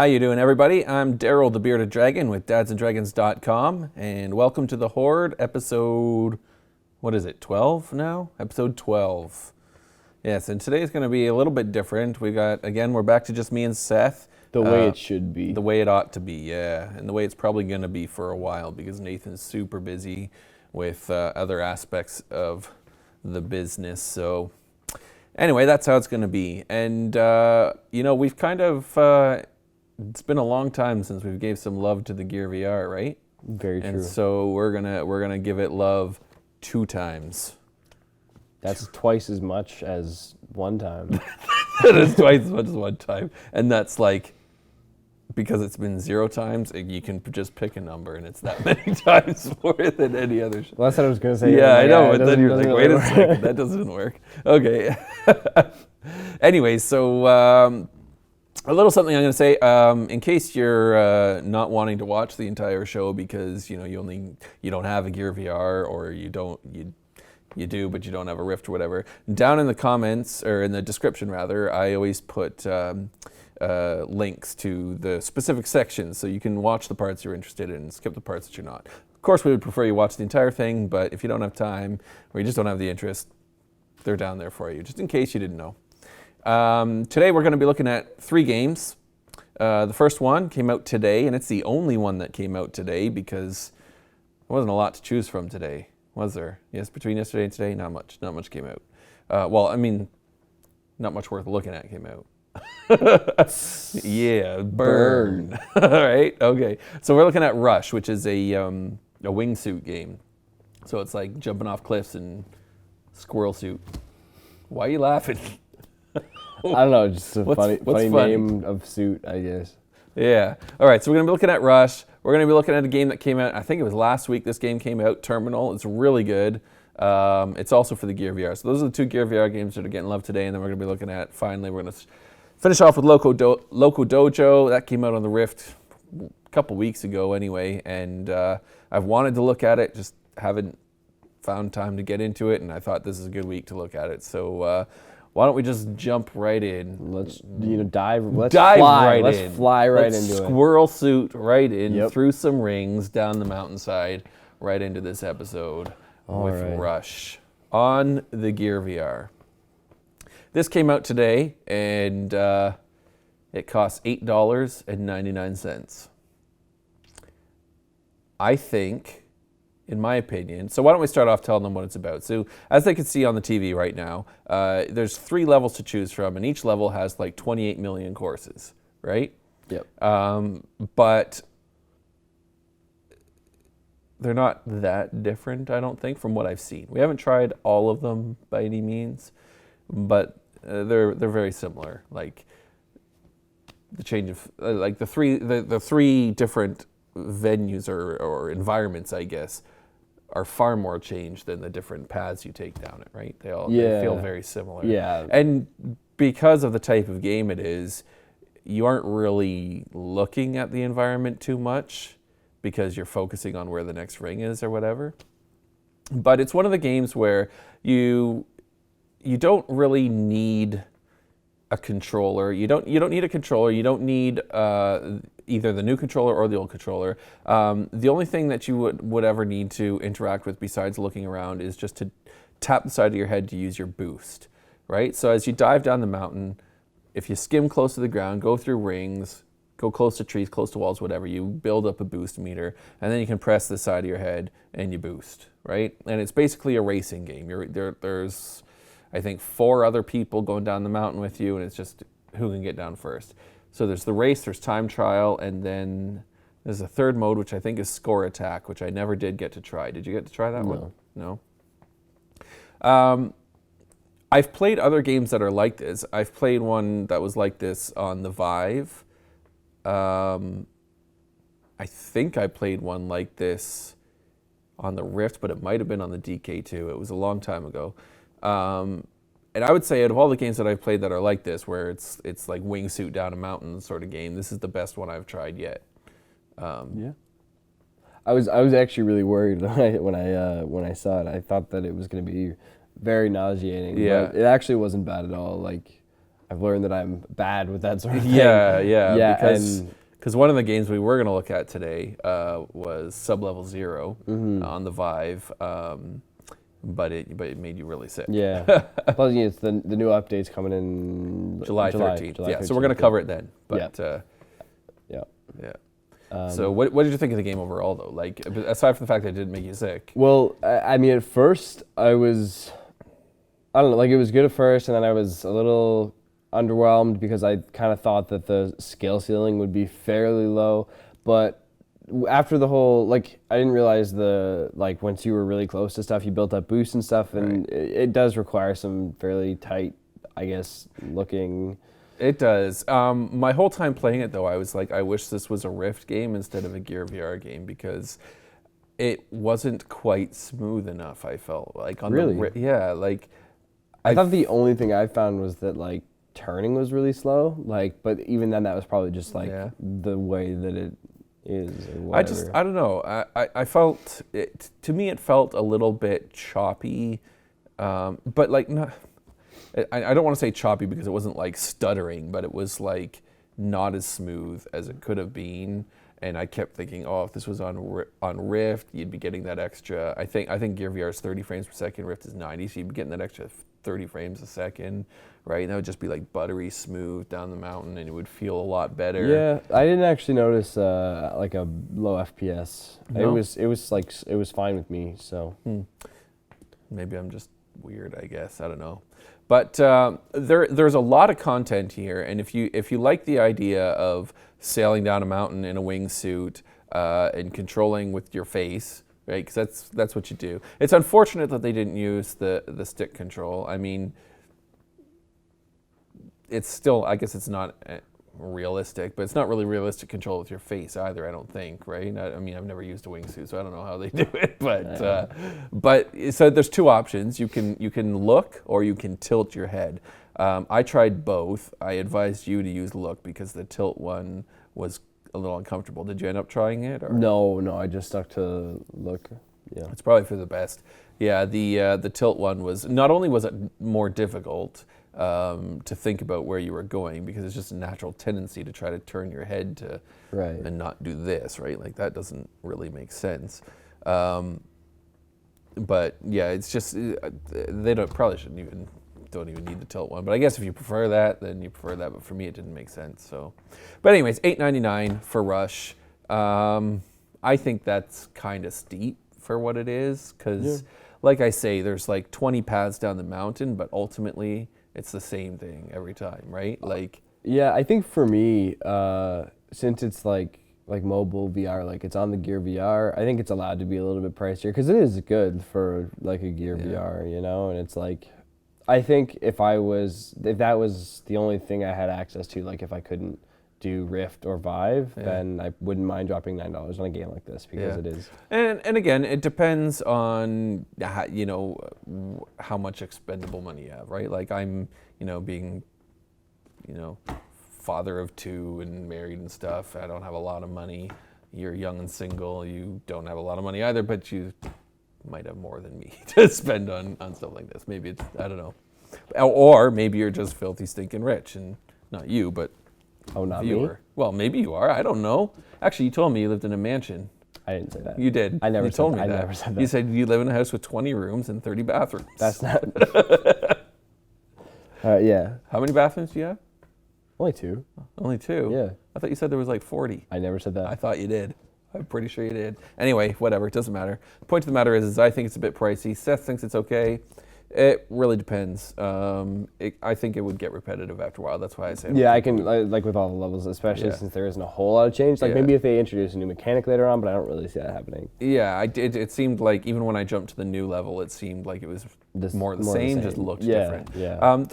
How you doing, everybody? I'm Daryle, the Bearded Dragon with dadsanddragons.com, and welcome to the Hoard episode, 12 now? Episode 12. Yes, and today's going to be a little bit different. We're back to just me and Seth. The way it should be. The way it ought to be, yeah. And the way it's probably going to be for a while, because Nathan's super busy with other aspects of the business, so... Anyway, that's how it's going to be. And, we've kind of... it's been a long time since we gave some love to the Gear VR, right? Very true. And so we're gonna give it love 2 times. That's twice as much as one time. That is twice as much as one time. And that's like, because it's been 0 times, you can just pick a number and it's that many times more than any other show. Well, that's what I was going to say. Yeah, I know, but then you're like, wait a second, that doesn't work. Okay. Anyway, so... a little something I'm going to say, in case you're not wanting to watch the entire show because you don't have a Gear VR, or you do but you don't have a Rift or whatever. Down in the comments, or in the description rather, I always put links to the specific sections so you can watch the parts you're interested in and skip the parts that you're not. Of course, we would prefer you watch the entire thing, but if you don't have time or you just don't have the interest, they're down there for you, just in case you didn't know. Today we're going to be looking at 3 games. The first one came out today, and it's the only one that came out today because there wasn't a lot to choose from today, was there? Yes, between yesterday and today, not much. Not much came out. Not much worth looking at came out. Yeah, burn. All right, okay. So we're looking at Rush, which is a wingsuit game. So it's like jumping off cliffs in squirrel suit. Why are you laughing? I don't know, just a funny funny? name of suit, I guess. Yeah. All right, so we're going to be looking at Rush. We're going to be looking at a game that came out, I think it was last week this game came out, Terminal. It's really good. It's also for the Gear VR. So those are the 2 Gear VR games that are getting love today, and then we're going to be looking at, finally, we're going to finish off with Loco Dojo. That came out on the Rift a couple weeks ago anyway, and I've wanted to look at it, just haven't found time to get into it, and I thought this is a good week to look at it. So... why don't we just jump right in? Let's dive. Let's dive fly right let's in. Fly right Let's into it. Squirrel suit right in, Yep. through some rings, down the mountainside, right into this episode with right. Rush on the Gear VR. This came out today, and it costs $8.99. I think, in my opinion, so why don't we start off telling them what it's about. So as they can see on the TV right now, there's 3 levels to choose from, and each level has like 28 million courses, right? Yep. But they're not that different, I don't think, from what I've seen. We haven't tried all of them by any means, but they're very similar. Like the change of like the three different venues or environments, I guess, are far more changed than the different paths you take down it, right? They feel very similar. Yeah. And because of the type of game it is, you aren't really looking at the environment too much because you're focusing on where the next ring is or whatever. But it's one of the games where you don't really need a controller. You don't need a controller. You don't need either the new controller or the old controller. The only thing that you would ever need to interact with besides looking around is just to tap the side of your head to use your boost, right? So as you dive down the mountain, if you skim close to the ground, go through rings, go close to trees, close to walls, whatever, you build up a boost meter, and then you can press the side of your head and you boost, right? And it's basically a racing game. There's I think 4 other people going down the mountain with you, and it's just who can get down first. So there's the race, there's time trial, and then there's a 3rd mode, which I think is score attack, which I never did get to try. Did you get to try that one? No. I've played other games that are like this. I've played one that was like this on the Vive. I think I played one like this on the Rift, but it might have been on the DK2. It was a long time ago. And I would say out of all the games that I've played that are like this, where it's like wingsuit down a mountain sort of game, this is the best one I've tried yet. Yeah. I was actually really worried when I saw it. I thought that it was going to be very nauseating. Yeah. But it actually wasn't bad at all. Like, I've learned that I'm bad with that sort of thing. Yeah. Because one of the games we were going to look at today was Sub-Level 0 on the Vive, but it made you really sick. Yeah. Plus, it's the new update's coming in July 13th. July 13th. So we're going to cover it then. But yeah. So what did you think of the game overall, though? Like, aside from the fact that it didn't make you sick. Well, I mean, at first I don't know, like it was good at first, and then I was a little underwhelmed because I kind of thought that the skill ceiling would be fairly low, but after the whole, like, I didn't realize once you were really close to stuff, you built up boosts and stuff, and it does require some fairly tight, I guess, looking. It does. My whole time playing it, though, I was like, I wish this was a Rift game instead of a Gear VR game because it wasn't quite smooth enough, I felt. Like on Really? Like I thought the only thing I found was that, like, turning was really slow, like, but even then that was probably just like the way that it is or whatever. I don't know. I felt it, to me it felt a little bit choppy, but like not. I don't want to say choppy because it wasn't like stuttering, but it was like not as smooth as it could have been. And I kept thinking, oh, if this was on Rift, you'd be getting that extra. I think Gear VR is 30 frames per second, Rift is 90, so you'd be getting that extra 30 frames a second, right? And that would just be like buttery smooth down the mountain, and it would feel a lot better. Yeah, I didn't actually notice like a low FPS. No? It was fine with me. So maybe I'm just weird, I guess. I don't know. But there's a lot of content here, and if you like the idea of sailing down a mountain in a wingsuit and controlling with your face, right? Because that's what you do. It's unfortunate that they didn't use the stick control. I mean, it's still, I guess it's not realistic, but it's not really realistic control with your face either, I don't think, right? I mean, I've never used a wingsuit, so I don't know how they do it, but so there's two options. You can look or you can tilt your head. I tried both. I advised you to use look because the tilt one was a little uncomfortable. Did you end up trying it? Or? No, I just stuck to look. Yeah, it's probably for the best. Yeah, the tilt one was, not only was it more difficult to think about where you were going because it's just a natural tendency to try to turn your head to and not do this, right? Like that doesn't really make sense. But yeah, it's just they don't even need the tilt one. But I guess if you prefer that, then you prefer that. But for me, it didn't make sense. So, but anyways, $8.99 for Rush. I think that's kind of steep for what it is because, like I say, there's like 20 paths down the mountain, but ultimately it's the same thing every time, right? Like, yeah, I think for me, since it's like mobile VR, like it's on the Gear VR, I think it's allowed to be a little bit pricier because it is good for like a Gear VR, you know. And it's like, I think if that was the only thing I had access to, like if I couldn't do Rift or Vive, then I wouldn't mind dropping $9 on a game like this because it is. And again, it depends on how much expendable money you have, right? Like I'm, being, father of two and married and stuff. I don't have a lot of money. You're young and single. You don't have a lot of money either, but you might have more than me to spend on stuff like this. Maybe it's, I don't know. Or maybe you're just filthy stinking rich, and not you, but not viewer. me? Well, maybe you are. I don't know. Actually, you told me you lived in a mansion. I didn't say that. You did. I never you told me I that. never said that. You said you live in a house with 20 rooms and 30 bathrooms. That's not. Yeah. How many bathrooms do you have? Only 2. Only 2? Yeah. I thought you said there was like 40. I never said that. I thought you did. I'm pretty sure you did. Anyway, whatever. It doesn't matter. The point of the matter is I think it's a bit pricey. Seth thinks it's okay. It really depends. I think it would get repetitive after a while. That's why I say. Yeah, I can like with all the levels, especially since there isn't a whole lot of change. Like maybe if they introduce a new mechanic later on, but I don't really see that happening. Yeah, it seemed like even when I jumped to the new level, it seemed like it was more the same, just looked different. Yeah.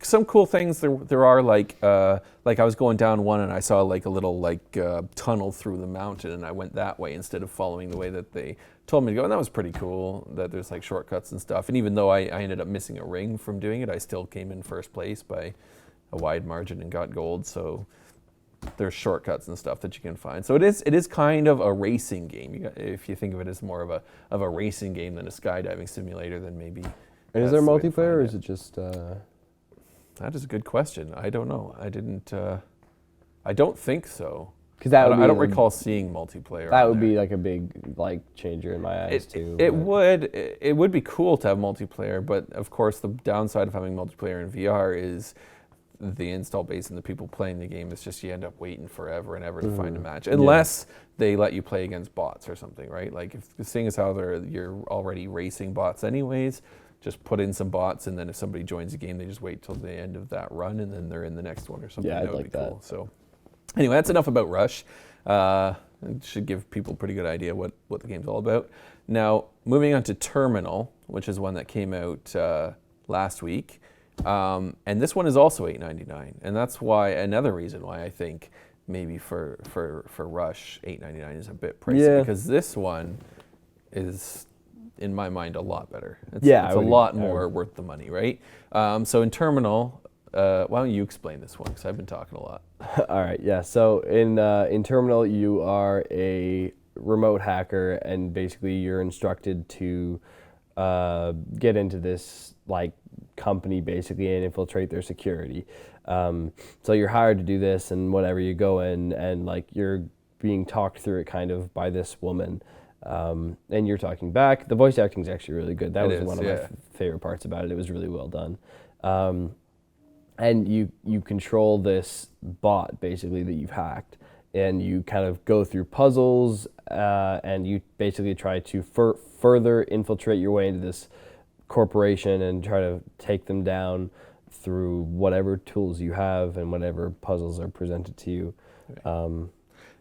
Some cool things there are like I was going down one and I saw like a little tunnel through the mountain and I went that way instead of following the way that they told me to go, and that was pretty cool that there's like shortcuts and stuff. And even though I ended up missing a ring from doing it, I still came in first place by a wide margin and got gold. So there's shortcuts and stuff that you can find. So it is kind of a racing game. If you think of it as more of a racing game than a skydiving simulator, then maybe. And is there multiplayer or is it just? That is a good question. I don't know. I don't think so. Because that would I don't recall seeing multiplayer. That on would there. be like a big like changer in my eyes too. It would be cool to have multiplayer, but of course the downside of having multiplayer in VR is the install base and the people playing the game is just you end up waiting forever and ever to find a match, unless they let you play against bots or something, right? Like if seeing as how you're already racing bots anyways, just put in some bots, and then if somebody joins the game, they just wait till the end of that run, and then they're in the next one or something. Yeah, I'd that would like be that. cool. So anyway, that's enough about Rush. It should give people a pretty good idea what the game's all about. Now, moving on to Terminal, which is one that came out last week. And this one is also $8.99, and that's why another reason why I think maybe for Rush $8.99 is a bit pricey, because this one is, in my mind, a lot better. It's a lot more worth the money, right? So in Terminal, why don't you explain this one, because I've been talking a lot. All right, yeah. So in Terminal, you are a remote hacker, and basically you're instructed to get into this like company basically and infiltrate their security. So you're hired to do this, and whatever, you go in and like you're being talked through it kind of by this woman, and you're talking back. The voice acting is actually really good. That was one of my favorite parts about it. It was really well done. And you control this bot basically that you've hacked, and you kind of go through puzzles, and you basically try to further infiltrate your way into this corporation and try to take them down through whatever tools you have and whatever puzzles are presented to you. Right.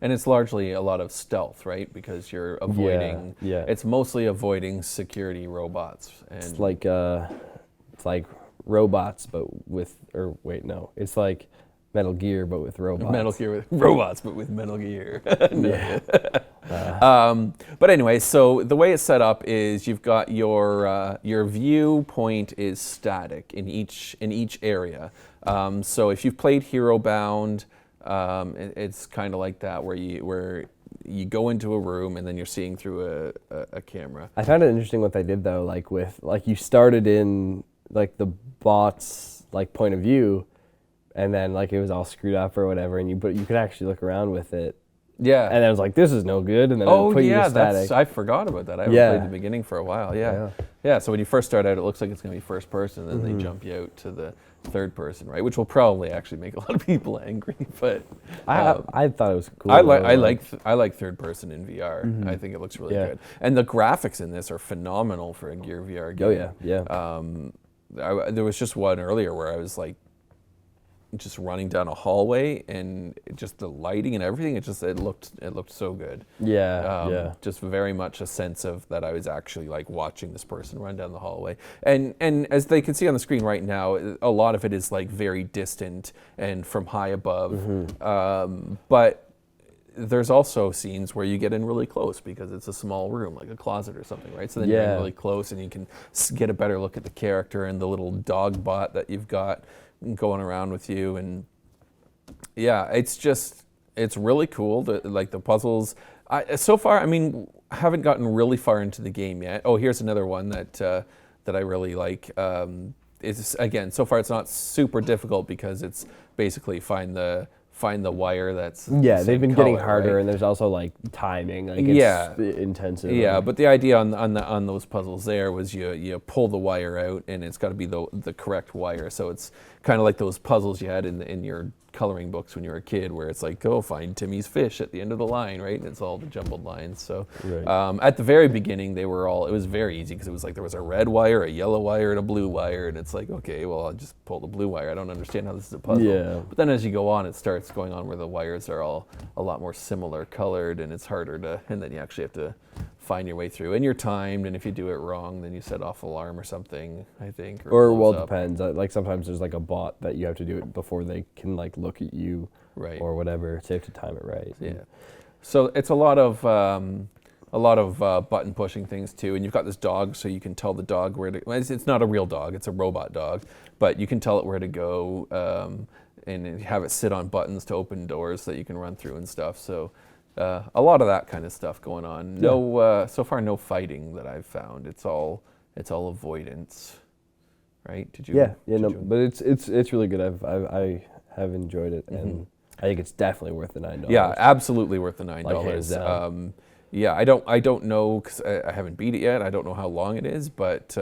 And it's largely a lot of stealth, right? Because you're avoiding. Yeah. It's mostly avoiding security robots. And It's like robots, but with it's like Metal Gear, but with robots. Metal Gear with robots, but with Metal Gear. Yeah. But anyway, so the way it's set up is you've got your viewpoint is static in each area. So if you've played Hero Bound, it's kind of like that, where you go into a room and then you're seeing through a camera. I found it interesting what they did though, like you started in like the bot's like point of view, and then like it was all screwed up or whatever, but you could actually look around with it. Yeah. And I was like, this is no good, and then it put you in static. I forgot about that. I haven't played the beginning for a while. Yeah. So when you first start out, it looks like it's going to be first person, and then they jump you out to the third person, right? Which will probably actually make a lot of people angry. But I thought it was cool. I like third person in VR. I think it looks really good, and the graphics in this are phenomenal for a Gear VR game. Oh yeah. There was just one earlier where I was like just running down a hallway, and just the lighting and everything, it looked so good. Just very much a sense of that I was actually like watching this person run down the hallway. And as they can see on the screen right now, a lot of it is like very distant and from high above. But there's also scenes where you get in really close because it's a small room, like a closet or something, right? So then you're in really close, and you can get a better look at the character and the little dog bot that you've got going around with you. And yeah, it's really cool. The puzzles. So far, I mean, I haven't gotten really far into the game yet. Oh, here's another one that I really like. It's again, so far it's not super difficult because it's basically find the wire that's they've been getting harder, right? And there's also like timing, like it's intensive. Yeah, but the idea on those puzzles there was you pull the wire out, and it's got to be the correct wire. So it's kind of like those puzzles you had in your coloring books when you were a kid, where it's like, go find Timmy's fish at the end of the line, right? And it's all the jumbled lines. So at the very beginning, it was very easy, because it was like there was a red wire, a yellow wire, and a blue wire, and it's like, okay, well, I'll just pull the blue wire. I don't understand how this is a puzzle. Yeah. But then as you go on, it starts going on where the wires are all a lot more similar colored, and it's harder and then you actually have to find your way through, and you're timed, and if you do it wrong, then you set off alarm or something, I think. It depends. Like sometimes there's like a bot that you have to do it before they can like look at you, right, or whatever. So you have to time it right. Yeah. So it's a lot of button pushing things too, and you've got this dog, so you can tell the dog where to. Well, it's not a real dog; it's a robot dog, but you can tell it where to go, and have it sit on buttons to open doors that you can run through and stuff. So. A lot of that kind of stuff going on. So far no fighting that I've found. It's all avoidance. right? Did you? Yeah, did no, you- but it's really good. I have enjoyed it, and I think it's definitely worth the $9. Yeah, absolutely worth the $9. Like, hands down. Yeah, I don't know because I haven't beat it yet. I don't know how long it is, but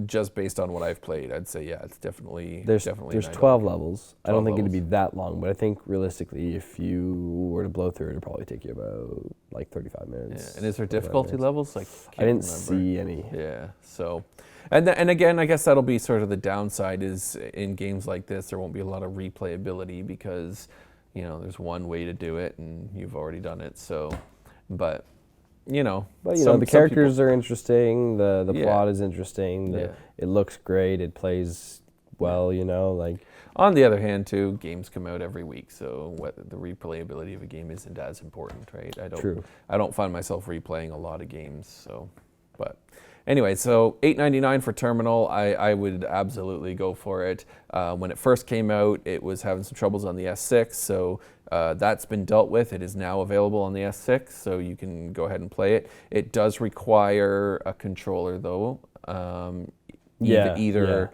just based on what I've played, I'd say yeah, it's definitely There's definitely a there's $9 12 game. levels. I don't 12 think it'd levels. be that long, but I think realistically, if you were to blow through it, it'd probably take you about like 35 Yeah. minutes. And is there 45 difficulty minutes. levels? Like I didn't see any. Yeah. So, and again, I guess that'll be sort of the downside is in games like this, there won't be a lot of replayability because, there's one way to do it and you've already done it. So, but, the characters are interesting. The Yeah. plot is interesting. Yeah. It looks great. It plays well. Like. On the other hand, too, games come out every week, so the replayability of a game isn't as important, right? True. I don't find myself replaying a lot of games, so. But anyway, so $8.99 for Terminal. I would absolutely go for it. When it first came out, it was having some troubles on the S6, so that's been dealt with. It is now available on the S6, so you can go ahead and play it. It does require a controller, though. Either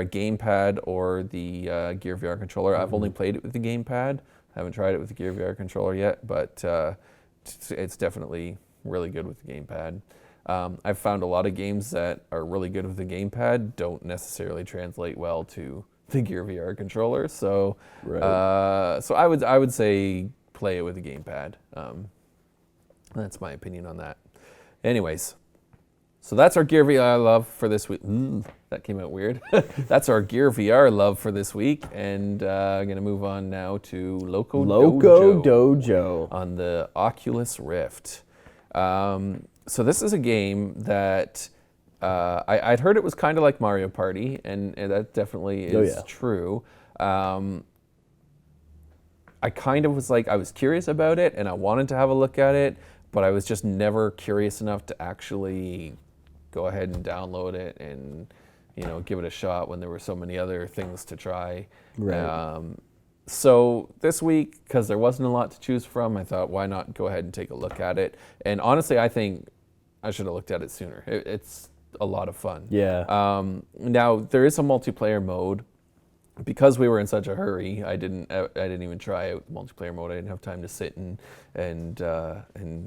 a gamepad or the Gear VR controller. I've only played it with the gamepad. I haven't tried it with the Gear VR controller yet, but it's definitely really good with the gamepad. I've found a lot of games that are really good with the gamepad don't necessarily translate well to the Gear VR controller. So, so I would say play it with the gamepad. That's my opinion on that. Anyways. So that's our Gear VR love for this week. That came out weird. That's our Gear VR love for this week. And I'm going to move on now to Loco Dojo on the Oculus Rift. So this is a game that I'd heard it was kind of like Mario Party, and that definitely is true. I kind of was like, I was curious about it, and I wanted to have a look at it, but I was just never curious enough to actually go ahead and download it and give it a shot when there were so many other things to try. Right. So this week, because there wasn't a lot to choose from, I thought, why not go ahead and take a look at it? And honestly, I think I should have looked at it sooner. It's a lot of fun. Yeah. Now there is a multiplayer mode. Because we were in such a hurry, I didn't even try out multiplayer mode. I didn't have time to sit and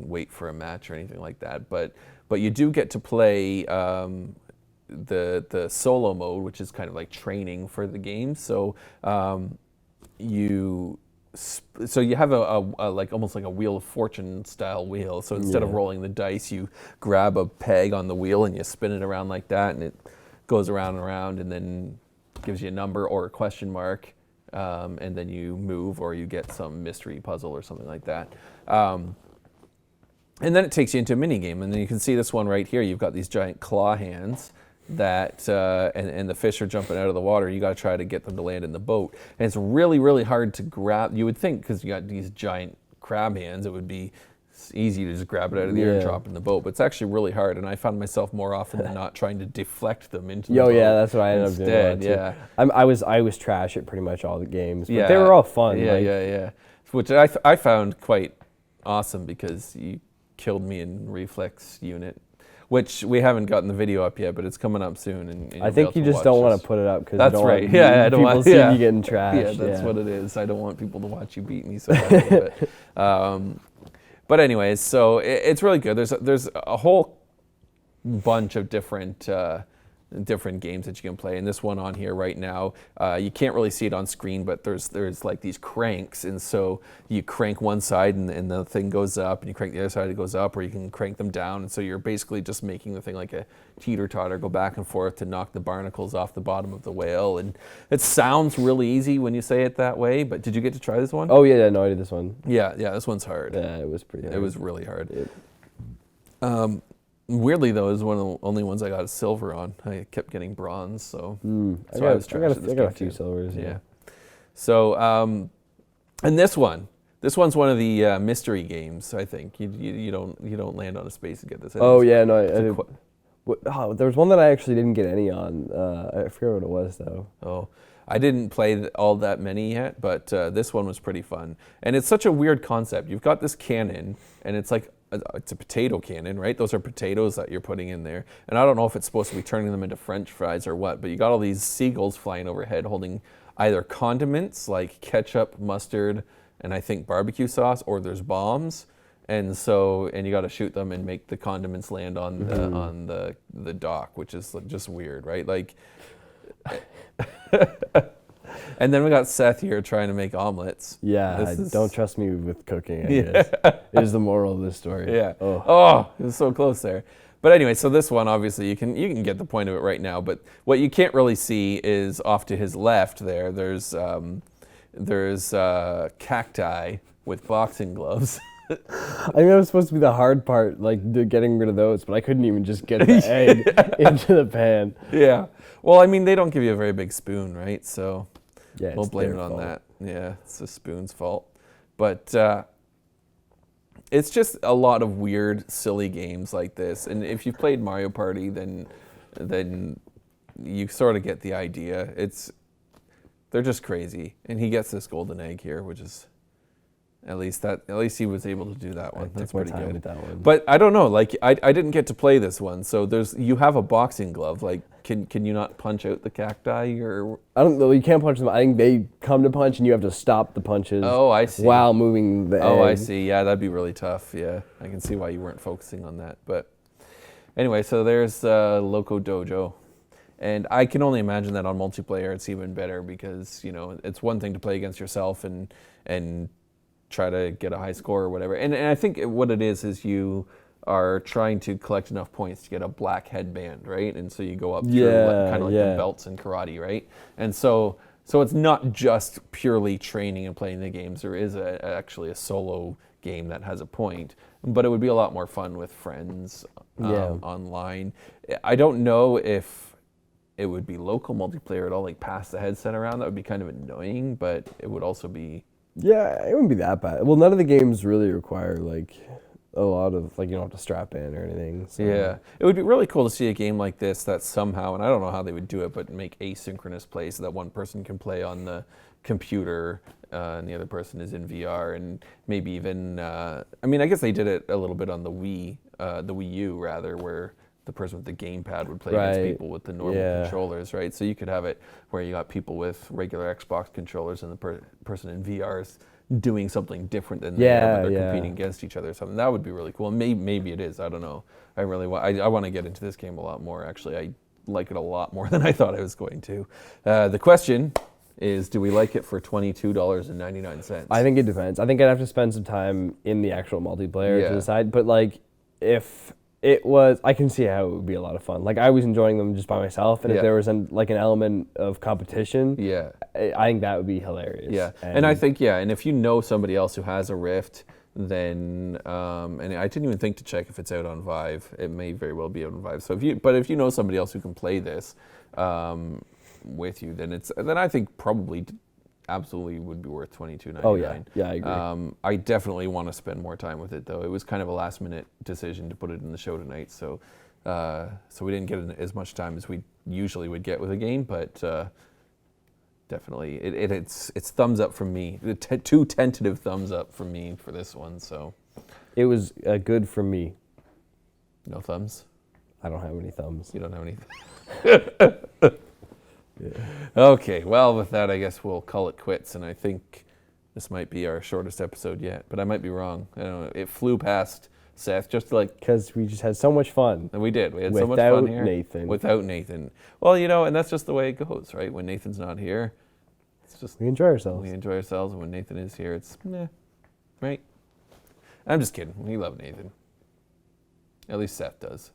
wait for a match or anything like that. But you do get to play the solo mode, which is kind of like training for the game. So you have a like almost like a Wheel of Fortune style wheel. So instead of rolling the dice, you grab a peg on the wheel and you spin it around like that, and it goes around and around, and then gives you a number or a question mark, and then you move or you get some mystery puzzle or something like that. And then it takes you into a mini game, and then you can see this one right here. You've got these giant claw hands that, and the fish are jumping out of the water. You got to try to get them to land in the boat, and it's really, really hard to grab. You would think because you got these giant crab hands, it would be easy to just grab it out of the air and drop it in the boat, but it's actually really hard, and I found myself more often than not trying to deflect them into the boat. That's what I ended up doing. Yeah. I was trash at pretty much all the games, but they were all fun. Yeah. Which I found quite awesome because you killed me in reflex unit, which we haven't gotten the video up yet, but it's coming up soon. And I think you just don't want to put it up because that's right. I don't want people see you getting trashed. Yeah, that's what it is. I don't want people to watch you beat me so badly. But anyways, so it's really good. There's a whole bunch of different games that you can play. And this one on here right now, you can't really see it on screen, but there's like these cranks, and so you crank one side and the thing goes up, and you crank the other side, it goes up, or you can crank them down, and so you're basically just making the thing like a teeter-totter go back and forth to knock the barnacles off the bottom of the whale. And it sounds really easy when you say it that way, but did you get to try this one? Oh yeah, no, I did this one. Yeah, this one's hard. Yeah, it was pretty hard. It was really hard. Weirdly, though, it was one of the only ones I got a silver on. I kept getting bronze, so I got a few silvers. Yeah. So, and this one's one of the mystery games. I think you don't land on a space to get this. Oh yeah, no. There was one that I actually didn't get any on. I forget what it was though. Oh, I didn't play all that many yet, but this one was pretty fun. And it's such a weird concept. You've got this cannon, and it's like it's a potato cannon, right? Those are potatoes that you're putting in there. And I don't know if it's supposed to be turning them into French fries or what, but you got all these seagulls flying overhead holding either condiments like ketchup, mustard, and I think barbecue sauce, or there's bombs. And you got to shoot them and make the condiments land on the dock, which is just weird, right? Like, and then we got Seth here trying to make omelets. Yeah, don't trust me with cooking, I guess. Is the moral of this story. Yeah. Oh, it was so close there. But anyway, so this one, obviously, you can get the point of it right now. But what you can't really see is off to his left there. There's cacti with boxing gloves. I think that was supposed to be the hard part, like getting rid of those, but I couldn't even just get the egg into the pan. Yeah. Well, I mean, they don't give you a very big spoon, right? So yeah, we'll blame it on that. Yeah, it's the spoon's fault. But it's just a lot of weird, silly games like this. And if you've played Mario Party, then you sort of get the idea. They're just crazy. And he gets this golden egg here, which is at least he was able to do that one. That's pretty good. With that one. But I don't know. Like I didn't get to play this one, so you have a boxing glove. Like can you not punch out the cacti or? I don't know. You can't punch them. I think they come to punch, and you have to stop the punches. Oh, I see. While moving the egg. Oh, I see. Yeah, that'd be really tough. Yeah, I can see why you weren't focusing on that. But anyway, so there's Loco Dojo. And I can only imagine that on multiplayer it's even better because, it's one thing to play against yourself and try to get a high score or whatever. And I think what it is you are trying to collect enough points to get a black headband, right? And so you go up through kind of like the belts in karate, right? And so it's not just purely training and playing the games. There is actually a solo game that has a point, but it would be a lot more fun with friends online. I don't know if it would be local multiplayer at all, like pass the headset around. That would be kind of annoying, but it would also be... Yeah, it wouldn't be that bad. Well, none of the games really require, like, a lot of, like, you don't have to strap in or anything. So. Yeah. It would be really cool to see a game like this that somehow, and I don't know how they would do it, but make asynchronous play so that one person can play on the computer and the other person is in VR, and maybe even, I guess they did it a little bit on the Wii U, rather, where the person with the gamepad would play against people with the normal controllers, right? So you could have it where you got people with regular Xbox controllers and the person in VR is doing something different than they are, but they're competing against each other or something. That would be really cool. Maybe it is. I don't know. I really want to get into this game a lot more. Actually, I like it a lot more than I thought I was going to. The question is, do we like it for $22.99? I think it depends. I think I'd have to spend some time in the actual multiplayer to decide. But like, if it was, I can see how it would be a lot of fun. Like, I was enjoying them just by myself, and if there was an element of competition, I think that would be hilarious. Yeah, and I think and if you know somebody else who has a Rift, then and I didn't even think to check if it's out on Vive. It may very well be out on Vive. So if you know somebody else who can play this with you, then I think probably absolutely would be worth $22.99. Oh yeah, I agree. I definitely want to spend more time with it though. It was kind of a last minute decision to put it in the show tonight, so we didn't get as much time as we usually would get with a game, but definitely it's thumbs up from me. Two tentative thumbs up from me for this one. So it was good from me. No thumbs? I don't have any thumbs. You don't have any. Okay, well, with that, I guess we'll call it quits, and I think this might be our shortest episode yet, but I might be wrong. I don't know. It flew past, Seth, just like... Because we just had so much fun. And we did. We had so much fun here. Without Nathan. Well, and that's just the way it goes, right? When Nathan's not here, it's just... We enjoy ourselves. We enjoy ourselves, and when Nathan is here, it's right? I'm just kidding. We love Nathan. At least Seth does.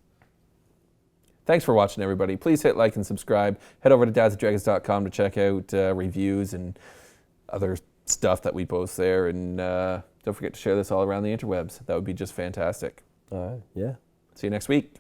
Thanks for watching, everybody. Please hit like and subscribe. Head over to dadsanddragons.com to check out reviews and other stuff that we post there. And don't forget to share this all around the interwebs. That would be just fantastic. All right, yeah. See you next week.